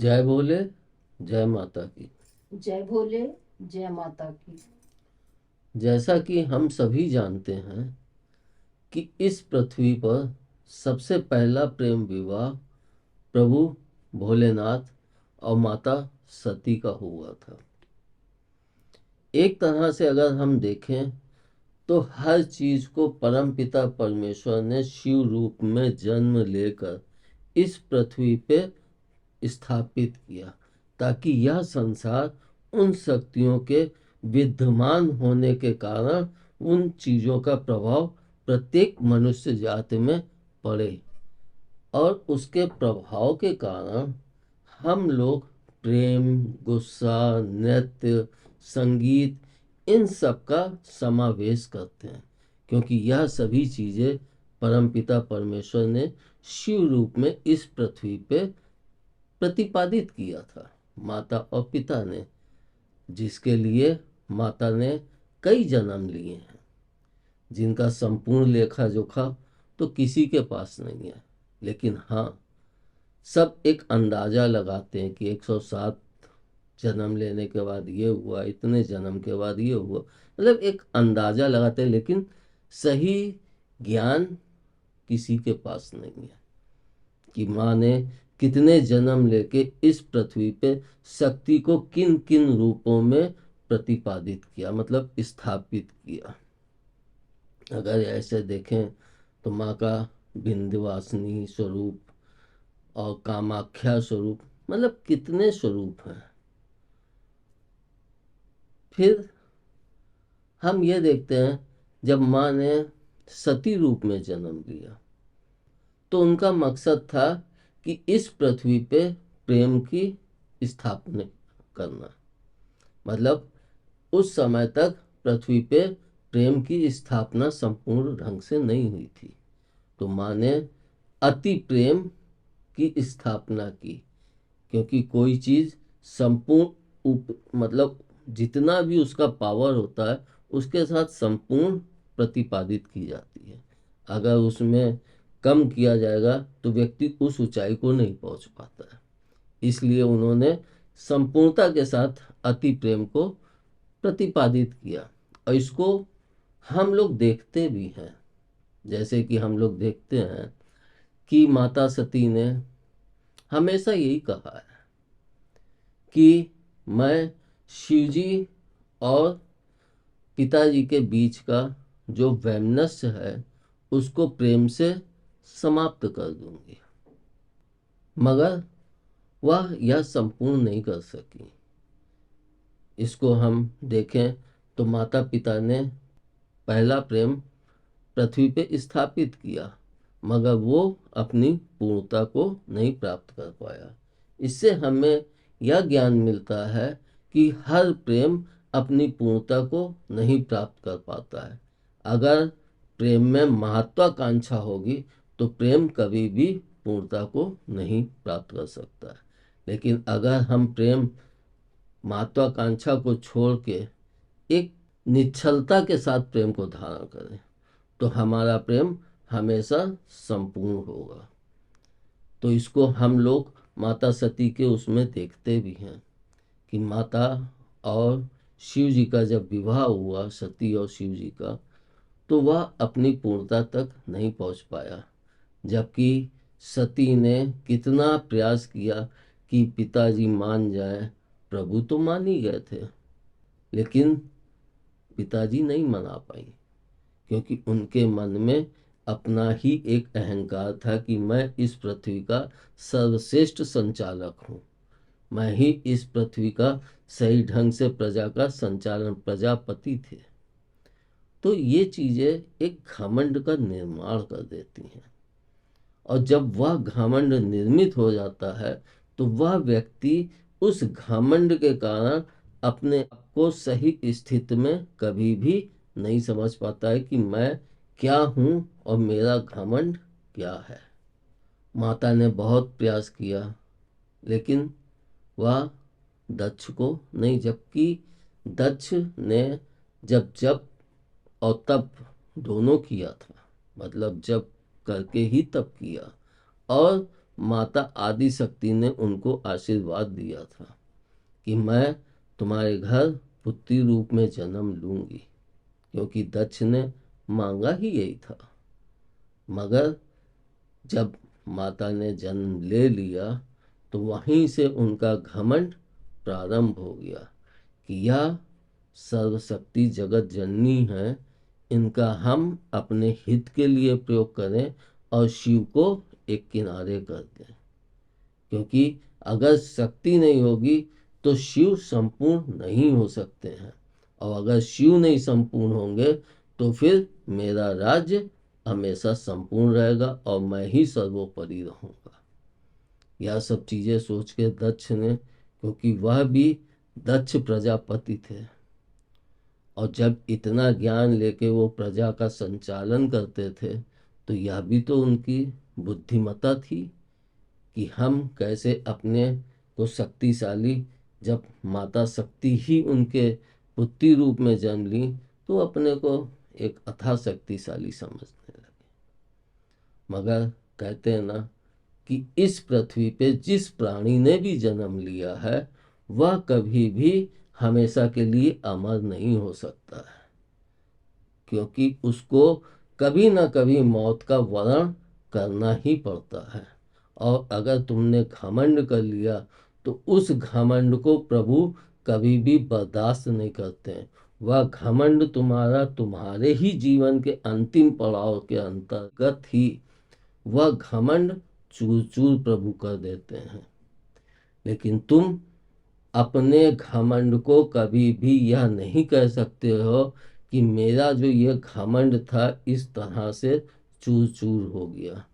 जय भोले, जय माता की। जय भोले, जय माता की। जैसा कि हम सभी जानते हैं कि इस पृथ्वी पर सबसे पहला प्रेम विवाह प्रभु भोलेनाथ और माता सती का हुआ था। एक तरह से अगर हम देखें तो हर चीज को परमपिता परमेश्वर ने शिव रूप में जन्म लेकर इस पृथ्वी पे स्थापित किया, ताकि यह संसार उन शक्तियों के विद्यमान होने के कारण उन चीजों का प्रभाव प्रत्येक मनुष्य जाति में पड़े, और उसके प्रभाव के कारण हम लोग प्रेम, गुस्सा, नृत्य, संगीत, इन सब का समावेश करते हैं, क्योंकि यह सभी चीजें परमपिता परमेश्वर ने शिव रूप में इस पृथ्वी पे प्रतिपादित किया था, माता और पिता ने, जिसके लिए माता ने कई जन्म लिए हैं, जिनका संपूर्ण लेखा जोखा तो किसी के पास नहीं है। लेकिन हाँ, सब एक अंदाजा लगाते हैं कि 107 जन्म लेने के बाद ये हुआ, इतने जन्म के बाद ये हुआ, मतलब एक अंदाजा लगाते हैं, लेकिन सही ज्ञान किसी के पास नहीं है कि माँ ने कितने जन्म लेके इस पृथ्वी पे शक्ति को किन किन रूपों में प्रतिपादित किया, मतलब स्थापित किया। अगर ऐसे देखें तो माँ का विंध्यवासिनी स्वरूप और कामाख्या स्वरूप, मतलब कितने स्वरूप हैं। फिर हम ये देखते हैं, जब माँ ने सती रूप में जन्म लिया तो उनका मकसद था कि इस पृथ्वी पे प्रेम की स्थापना करना। मतलब उस समय तक पृथ्वी पे प्रेम की स्थापना संपूर्ण ढंग से नहीं हुई थी, तो माँ ने अति प्रेम की स्थापना की, क्योंकि कोई चीज संपूर्ण मतलब जितना भी उसका पावर होता है उसके साथ संपूर्ण प्रतिपादित की जाती है। अगर उसमें कम किया जाएगा तो व्यक्ति उस ऊंचाई को नहीं पहुंच पाता है। इसलिए उन्होंने संपूर्णता के साथ अति प्रेम को प्रतिपादित किया, और इसको हम लोग देखते भी हैं। जैसे कि हम लोग देखते हैं कि माता सती ने हमेशा यही कहा है कि मैं शिवजी और पिताजी के बीच का जो वैमनस्य है उसको प्रेम से समाप्त कर दूंगी, मगर वह यह संपूर्ण नहीं कर सकी। इसको हम देखें तो माता पिता ने पहला प्रेम पृथ्वी पे स्थापित किया, मगर वो अपनी पूर्णता को नहीं प्राप्त कर पाया। इससे हमें यह ज्ञान मिलता है कि हर प्रेम अपनी पूर्णता को नहीं प्राप्त कर पाता है। अगर प्रेम में महत्वाकांक्षा होगी तो प्रेम कभी भी पूर्णता को नहीं प्राप्त कर सकता है। लेकिन अगर हम प्रेम महत्वाकांक्षा को छोड़ के एक निश्चलता के साथ प्रेम को धारण करें तो हमारा प्रेम हमेशा संपूर्ण होगा। तो इसको हम लोग माता सती के उसमें देखते भी हैं कि माता और शिव जी का जब विवाह हुआ, सती और शिव जी का, तो वह अपनी पूर्णता तक नहीं पहुंच पाया। जबकि सती ने कितना प्रयास किया कि पिताजी मान जाएं, प्रभु तो मान ही गए थे, लेकिन पिताजी नहीं मना पाई, क्योंकि उनके मन में अपना ही एक अहंकार था कि मैं इस पृथ्वी का सर्वश्रेष्ठ संचालक हूँ, मैं ही इस पृथ्वी का सही ढंग से प्रजा का संचालन, प्रजापति थे। तो ये चीजें एक घमंड का निर्माण कर देती हैं, और जब वह घमंड निर्मित हो जाता है तो वह व्यक्ति उस घमंड के कारण अपने आप को सही स्थिति में कभी भी नहीं समझ पाता है कि मैं क्या हूँ और मेरा घमंड क्या है। माता ने बहुत प्रयास किया, लेकिन वह दक्ष को नहीं, जबकि दक्ष ने जब जब और तब दोनों किया था, मतलब जब करके ही तब किया, और माता आदि शक्ति ने उनको आशीर्वाद दिया था कि मैं तुम्हारे घर पुत्री रूप में जन्म लूंगी, क्योंकि दक्ष ने मांगा ही यही था। मगर जब माता ने जन्म ले लिया तो वहीं से उनका घमंड प्रारंभ हो गया कि यह सर्वशक्ति जगत जननी है, इनका हम अपने हित के लिए प्रयोग करें और शिव को एक किनारे कर दें। क्योंकि अगर शक्ति नहीं होगी तो शिव संपूर्ण नहीं हो सकते हैं, और अगर शिव नहीं संपूर्ण होंगे तो फिर मेरा राज्य हमेशा संपूर्ण रहेगा और मैं ही सर्वोपरि रहूँगा। यह सब चीज़ें सोच के दक्ष ने, क्योंकि वह भी दक्ष प्रजापति थे और जब इतना ज्ञान लेके वो प्रजा का संचालन करते थे तो यह भी तो उनकी बुद्धिमत्ता थी कि हम कैसे अपने को शक्तिशाली, जब माता शक्ति ही उनके पुत्री रूप में जन्म ली तो अपने को एक अथाह शक्तिशाली समझने लगे। मगर कहते हैं ना कि इस पृथ्वी पे जिस प्राणी ने भी जन्म लिया है वह कभी भी हमेशा के लिए अमर नहीं हो सकता है, क्योंकि उसको कभी ना कभी मौत का वरण करना ही पड़ता है। और अगर तुमने घमंड कर लिया तो उस घमंड को प्रभु कभी भी बर्दाश्त नहीं करते हैं। वह घमंड तुम्हारे ही जीवन के अंतिम पड़ाव के अंतर्गत ही वह घमंड चूर चूर प्रभु कर देते हैं। लेकिन तुम अपने घमंड को कभी भी यह नहीं कह सकते हो कि मेरा जो ये घमंड था इस तरह से चूर चूर हो गया।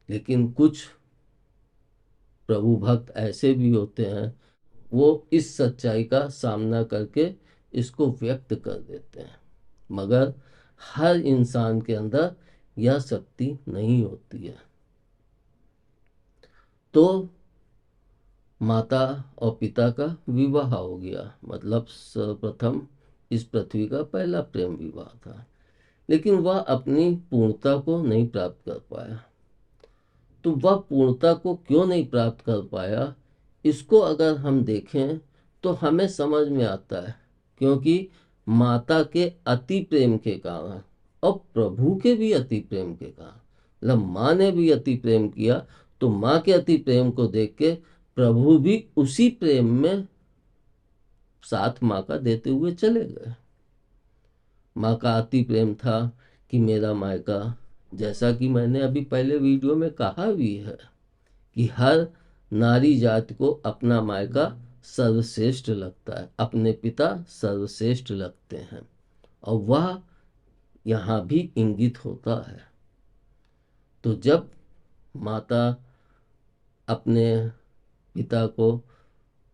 लेकिन कुछ प्रभु भक्त ऐसे भी होते हैं, वो इस सच्चाई का सामना करके इसको व्यक्त कर देते हैं, मगर हर इंसान के अंदर यह शक्ति नहीं होती है। तो माता और पिता का विवाह हो गया, मतलब सर्वप्रथम इस पृथ्वी का पहला प्रेम विवाह था, लेकिन वह अपनी पूर्णता को नहीं प्राप्त कर पाया। तो वह पूर्णता को क्यों नहीं प्राप्त कर पाया, इसको अगर हम देखें तो हमें समझ में आता है। क्योंकि माता के अति प्रेम के कारण और प्रभु के भी अति प्रेम के कारण, मतलब माँ ने भी अति प्रेम किया तो माँ के अति प्रेम को देख के प्रभु भी उसी प्रेम में साथ माँ का देते हुए चले गए। माँ का अति प्रेम था कि मेरा मायका, जैसा कि मैंने अभी पहले वीडियो में कहा भी है कि हर नारी जाति को अपना मायका सर्वश्रेष्ठ लगता है, अपने पिता सर्वश्रेष्ठ लगते हैं, और वह यहाँ भी इंगित होता है। तो जब माता अपने पिता को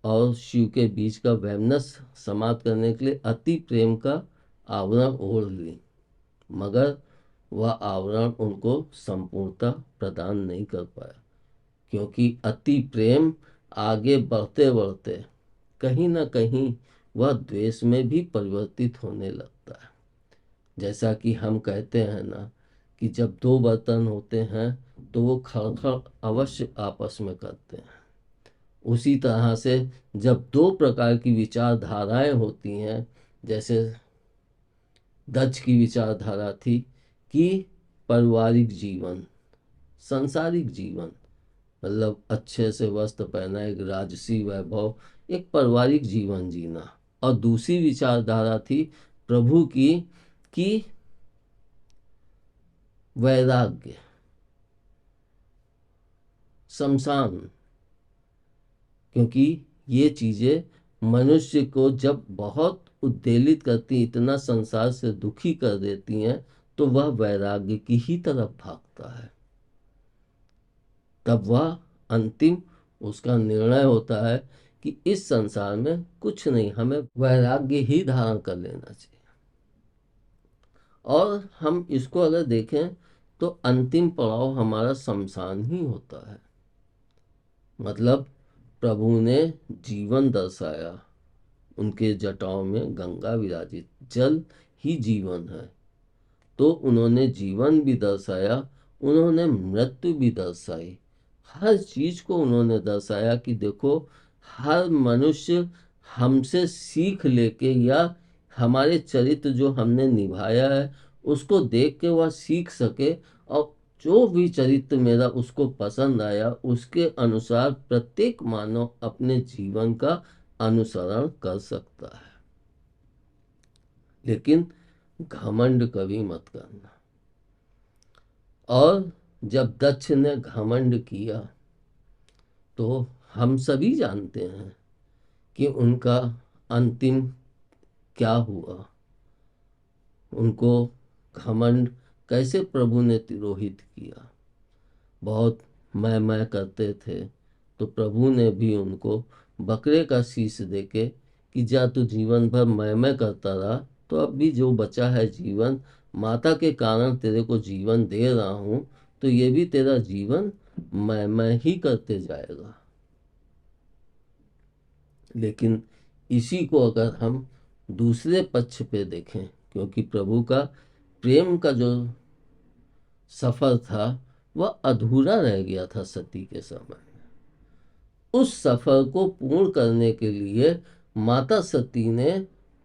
और शिव के बीच का वैमनस्य समाप्त करने के लिए अति प्रेम का आवरण ओढ़ ली, मगर वह आवरण उनको संपूर्णता प्रदान नहीं कर पाया। क्योंकि अति प्रेम आगे बढ़ते बढ़ते कहीं ना कहीं वह द्वेष में भी परिवर्तित होने लगता है। जैसा कि हम कहते हैं ना कि जब दो बर्तन होते हैं तो वो खड़खड़ अवश्य आपस में करते हैं, उसी तरह से जब दो प्रकार की विचारधाराएं होती हैं, जैसे दक्ष की विचारधारा थी कि पारिवारिक जीवन, सांसारिक जीवन, मतलब अच्छे से वस्त्र पहना, एक राजसी वैभव, एक पारिवारिक जीवन जीना, और दूसरी विचारधारा थी प्रभु की कि वैराग्य, शमशान। क्योंकि ये चीजें मनुष्य को जब बहुत उद्वेलित करती, इतना संसार से दुखी कर देती हैं, तो वह वैराग्य की ही तरफ भागता है। तब वह अंतिम उसका निर्णय होता है कि इस संसार में कुछ नहीं, हमें वैराग्य ही धारण कर लेना चाहिए। और हम इसको अगर देखें तो अंतिम पड़ाव हमारा शमशान ही होता है। मतलब प्रभु ने जीवन दर्शाया, उनके जटाओं में गंगा विराजित, जल ही जीवन है, तो उन्होंने जीवन भी दर्शाया, उन्होंने मृत्यु भी दर्शाई। हर चीज को उन्होंने दर्शाया कि देखो, हर मनुष्य हमसे सीख लेके या हमारे चरित्र जो हमने निभाया है उसको देख के वह सीख सके, और जो भी चरित्र मेरा उसको पसंद आया उसके अनुसार प्रत्येक मानव अपने जीवन का अनुसरण कर सकता है। लेकिन घमंड कभी मत करना। और जब दक्ष ने घमंड किया तो हम सभी जानते हैं कि उनका अंतिम क्या हुआ। उनको घमंड कैसे प्रभु ने तिरोहित किया। बहुत मैं करते थे तो प्रभु ने भी उनको बकरे का शीश देके कि जा तू जीवन भर मैं करता रहा, तो अब भी जो बचा है जीवन, माता के कारण तेरे को जीवन दे रहा हूँ, तो ये भी तेरा जीवन मैं ही करते जाएगा। लेकिन इसी को अगर हम दूसरे पक्ष पे देखें, क्योंकि प्रभु का प्रेम का जो सफर था वह अधूरा रह गया था सती के समय। उस सफर को पूर्ण करने के लिए माता सती ने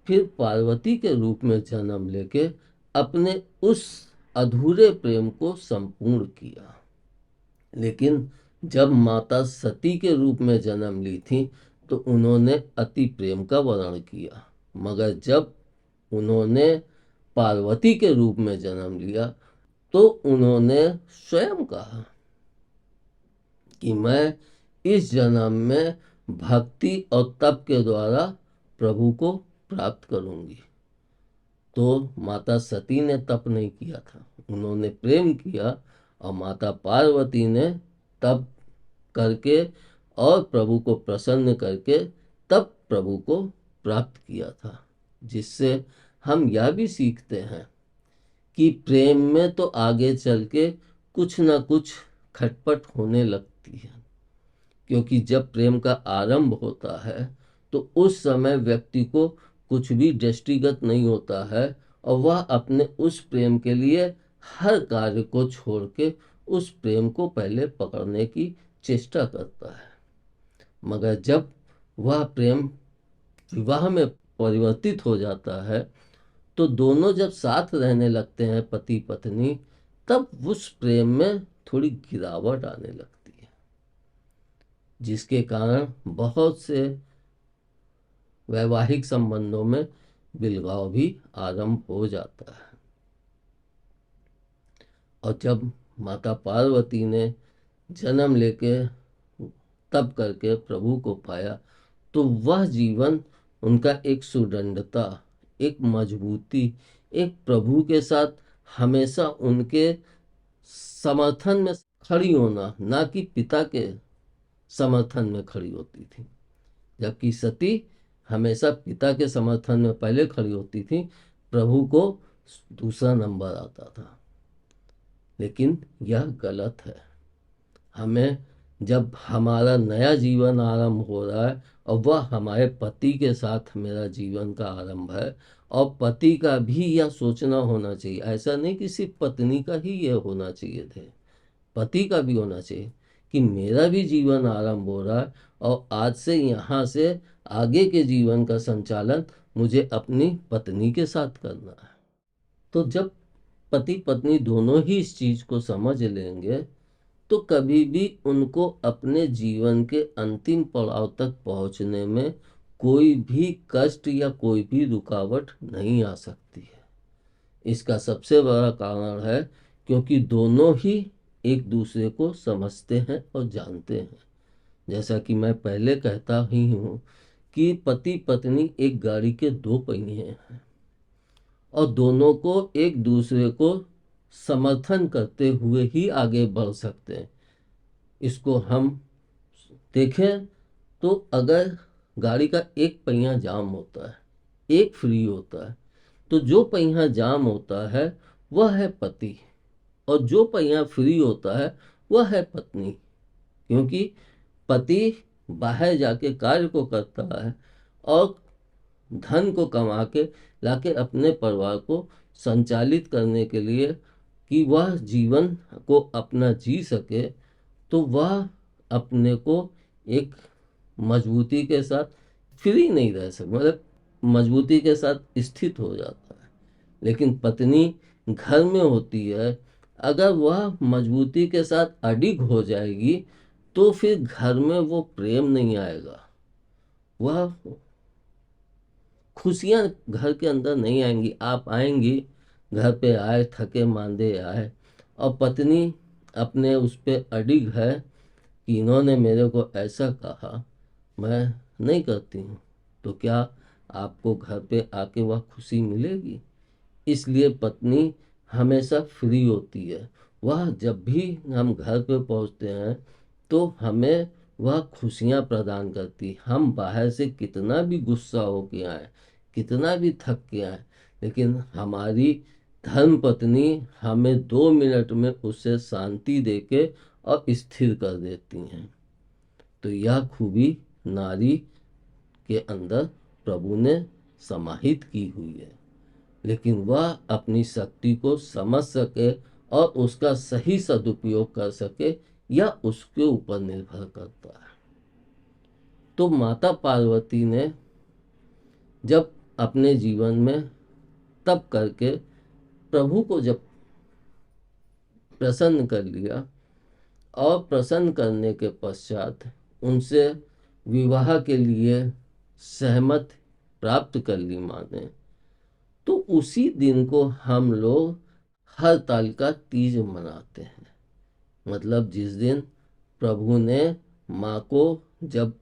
फिर पार्वती के रूप में जन्म लेके अपने उस अधूरे प्रेम को संपूर्ण किया। लेकिन जब माता सती के रूप में जन्म ली थी तो उन्होंने अति प्रेम का वर्णन किया, मगर जब उन्होंने पार्वती के रूप में जन्म लिया तो उन्होंने स्वयं कहा कि मैं इस जन्म में भक्ति और तप के द्वारा प्रभु को प्राप्त करूंगी। तो माता सती ने तप नहीं किया था, उन्होंने प्रेम किया, और माता पार्वती ने तप करके और प्रभु को प्रसन्न करके तब प्रभु को प्राप्त किया था। जिससे हम यह भी सीखते हैं कि प्रेम में तो आगे चल के कुछ ना कुछ खटपट होने लगती है, क्योंकि जब प्रेम का आरंभ होता है तो उस समय व्यक्ति को कुछ भी दृष्टिगत नहीं होता है, और वह अपने उस प्रेम के लिए हर कार्य को छोड़ के उस प्रेम को पहले पकड़ने की चेष्टा करता है। मगर जब वह प्रेम विवाह में परिवर्तित हो जाता है तो दोनों जब साथ रहने लगते हैं पति पत्नी, तब उस प्रेम में थोड़ी गिरावट आने लगती है, जिसके कारण बहुत से वैवाहिक संबंधों में बिलगाव भी आरंभ हो जाता है। और जब माता पार्वती ने जन्म लेके तप करके प्रभु को पाया तो वह जीवन उनका एक सुदृढ़ता, एक मजबूती, एक प्रभु के साथ हमेशा उनके समर्थन में खड़ी होना, ना कि पिता के समर्थन में खड़ी होती थी। जबकि सती हमेशा पिता के समर्थन में पहले खड़ी होती थी, प्रभु को दूसरा नंबर आता था। लेकिन यह गलत है। हमें जब हमारा नया जीवन आरंभ हो रहा है और वह हमारे पति के साथ मेरा जीवन का आरंभ है, और पति का भी यह सोचना होना चाहिए, ऐसा नहीं कि सिर्फ पत्नी का ही यह होना चाहिए थे, पति का भी होना चाहिए कि मेरा भी जीवन आरंभ हो रहा है और आज से यहाँ से आगे के जीवन का संचालन मुझे अपनी पत्नी के साथ करना है। तो जब पति पत्नी दोनों ही इस चीज को समझ लेंगे तो कभी भी उनको अपने जीवन के अंतिम पड़ाव तक पहुंचने में कोई भी कष्ट या कोई भी रुकावट नहीं आ सकती है। इसका सबसे बड़ा कारण है क्योंकि दोनों ही एक दूसरे को समझते हैं और जानते हैं। जैसा कि मैं पहले कहता ही हूँ कि पति पत्नी एक गाड़ी के दो पहिए हैं और दोनों को एक दूसरे को समर्थन करते हुए ही आगे बढ़ सकते हैं। इसको हम देखें तो अगर गाड़ी का एक पहिया जाम होता है, एक फ्री होता है, तो जो पहिया जाम होता है वह है पति और जो पहिया फ्री होता है वह है पत्नी। क्योंकि पति बाहर जाके कार्य को करता है और धन को कमा के लाके अपने परिवार को संचालित करने के लिए कि वह जीवन को अपना जी सके, तो वह अपने को एक मजबूती के साथ फ्री नहीं रह सकता, मतलब मजबूती के साथ स्थित हो जाता है। लेकिन पत्नी घर में होती है, अगर वह मजबूती के साथ अडिग हो जाएगी तो फिर घर में वो प्रेम नहीं आएगा, वह खुशियां घर के अंदर नहीं आएंगी। आप आएंगी, घर पे आए थके मांदे आए, और पत्नी अपने उस पे अडिग है कि इन्होंने मेरे को ऐसा कहा, मैं नहीं करती हूँ, तो क्या आपको घर पे आके वह खुशी मिलेगी? इसलिए पत्नी हमेशा फ्री होती है। वह जब भी हम घर पे पहुंचते हैं तो हमें वह खुशियां प्रदान करती। हम बाहर से कितना भी गुस्सा हो के आए, कितना भी थक के आए, लेकिन हमारी धर्म पत्नी हमें 2 मिनट में उससे शांति देके और स्थिर कर देती हैं। तो यह खूबी नारी के अंदर प्रभु ने समाहित की हुई है, लेकिन वह अपनी शक्ति को समझ सके और उसका सही सदुपयोग कर सके, यह उसके ऊपर निर्भर करता है। तो माता पार्वती ने जब अपने जीवन में तप करके प्रभु को जब प्रसन्न कर लिया, और प्रसन्न करने के पश्चात उनसे विवाह के लिए सहमत प्राप्त कर ली माँ ने, तो उसी दिन को हम लोग हरतालिका तीज मनाते हैं। मतलब जिस दिन प्रभु ने माँ को जब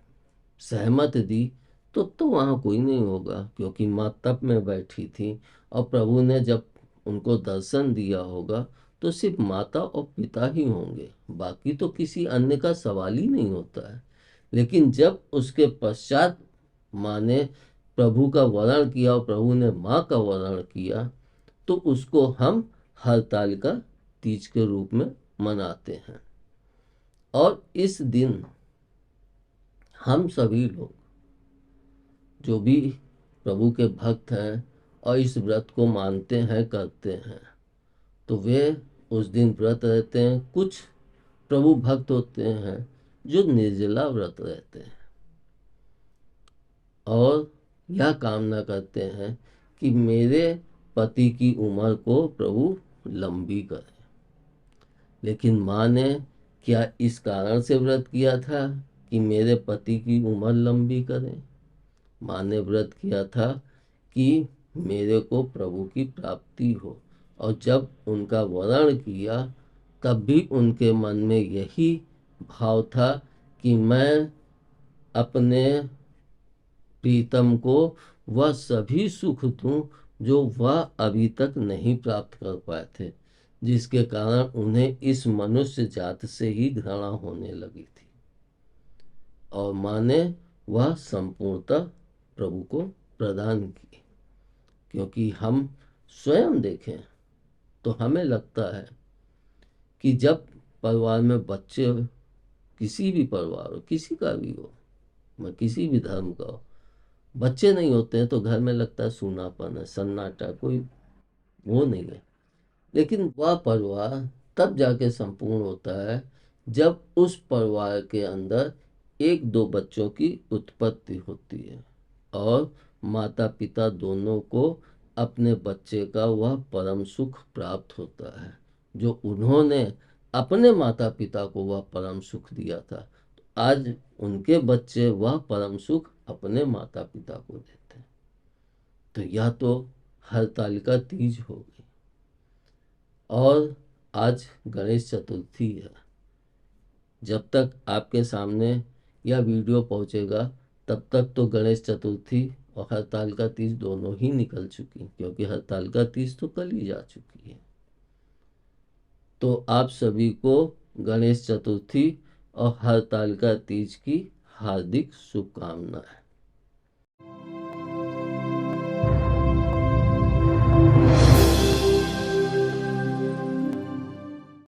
सहमत दी, तो वहाँ कोई नहीं होगा, क्योंकि माँ तप में बैठी थी, और प्रभु ने जब उनको दर्शन दिया होगा तो सिर्फ माता और पिता ही होंगे, बाकी तो किसी अन्य का सवाल ही नहीं होता है। लेकिन जब उसके पश्चात माँ ने प्रभु का वरण किया और प्रभु ने माँ का वरण किया, तो उसको हम हरतालिका तीज के रूप में मनाते हैं। और इस दिन हम सभी लोग जो भी प्रभु के भक्त हैं और इस व्रत को मानते हैं, करते हैं, तो वे उस दिन व्रत रहते हैं। कुछ प्रभु भक्त होते हैं जो निर्जला व्रत रहते हैं और यह कामना करते हैं कि मेरे पति की उम्र को प्रभु लंबी करे। लेकिन माँ ने क्या इस कारण से व्रत किया था कि मेरे पति की उम्र लंबी करे? माँ ने व्रत किया था कि मेरे को प्रभु की प्राप्ति हो। और जब उनका वरण किया तब भी उनके मन में यही भाव था कि मैं अपने प्रीतम को वह सभी सुख दूं जो वह अभी तक नहीं प्राप्त कर पाए थे, जिसके कारण उन्हें इस मनुष्य जात से ही घृणा होने लगी थी। और माँ ने वह संपूर्णता प्रभु को प्रदान की। क्योंकि हम स्वयं देखें तो हमें लगता है कि जब परिवार में बच्चे, किसी भी परिवार हो, किसी का भी हो, मैं किसी भी धर्म का हो, बच्चे नहीं होते हैं तो घर में लगता है सूनापन है, सन्नाटा, कोई वो नहीं है। लेकिन वह परिवार तब जाके संपूर्ण होता है जब उस परिवार के अंदर 1-2 बच्चों की उत्पत्ति होती है और माता पिता दोनों को अपने बच्चे का वह परम सुख प्राप्त होता है, जो उन्होंने अपने माता पिता को वह परम सुख दिया था। तो आज उनके बच्चे वह परम सुख अपने माता पिता को देते हैं। तो यह तो हरतालिका तीज हो गई। और आज गणेश चतुर्थी है। जब तक आपके सामने यह वीडियो पहुंचेगा तब तक तो गणेश चतुर्थी और हरतालिका तीज दोनों ही निकल चुकी, क्योंकि हरतालिका तीज तो कल ही जा चुकी है। तो आप सभी को गणेश चतुर्थी और हरतालिका तीज की हार्दिक शुभकामनाएं।